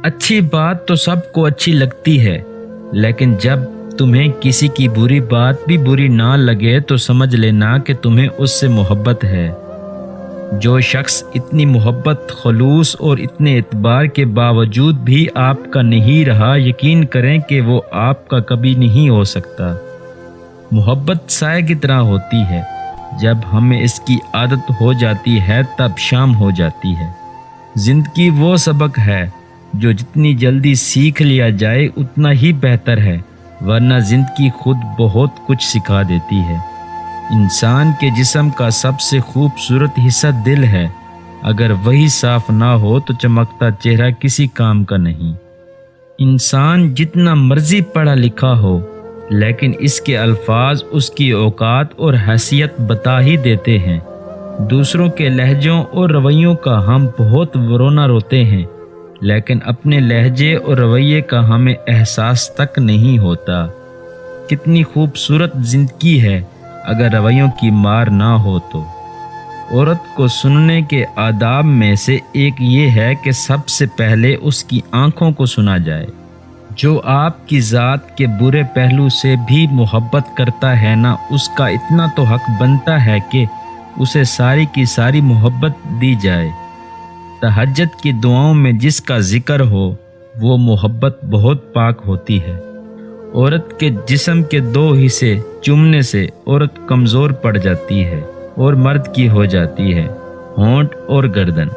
اچھی بات تو سب کو اچھی لگتی ہے، لیکن جب تمہیں کسی کی بری بات بھی بری نہ لگے تو سمجھ لینا کہ تمہیں اس سے محبت ہے۔ جو شخص اتنی محبت، خلوص اور اتنے اعتبار کے باوجود بھی آپ کا نہیں رہا، یقین کریں کہ وہ آپ کا کبھی نہیں ہو سکتا۔ محبت سائے کی طرح ہوتی ہے، جب ہمیں اس کی عادت ہو جاتی ہے تب شام ہو جاتی ہے۔ زندگی وہ سبق ہے جو جتنی جلدی سیکھ لیا جائے اتنا ہی بہتر ہے، ورنہ زندگی خود بہت کچھ سکھا دیتی ہے۔ انسان کے جسم کا سب سے خوبصورت حصہ دل ہے، اگر وہی صاف نہ ہو تو چمکتا چہرہ کسی کام کا نہیں۔ انسان جتنا مرضی پڑھا لکھا ہو، لیکن اس کے الفاظ اس کی اوقات اور حیثیت بتا ہی دیتے ہیں۔ دوسروں کے لہجوں اور رویوں کا ہم بہت رونا روتے ہیں، لیکن اپنے لہجے اور رویے کا ہمیں احساس تک نہیں ہوتا۔ کتنی خوبصورت زندگی ہے اگر رویوں کی مار نہ ہو تو۔ عورت کو سننے کے آداب میں سے ایک یہ ہے کہ سب سے پہلے اس کی آنکھوں کو سنا جائے۔ جو آپ کی ذات کے برے پہلو سے بھی محبت کرتا ہے نا، اس کا اتنا تو حق بنتا ہے کہ اسے ساری کی ساری محبت دی جائے۔ تہجد کی دعاؤں میں جس کا ذکر ہو وہ محبت بہت پاک ہوتی ہے۔ عورت کے جسم کے دو حصے چومنے سے عورت کمزور پڑ جاتی ہے اور مرد کی ہو جاتی ہے، ہونٹ اور گردن۔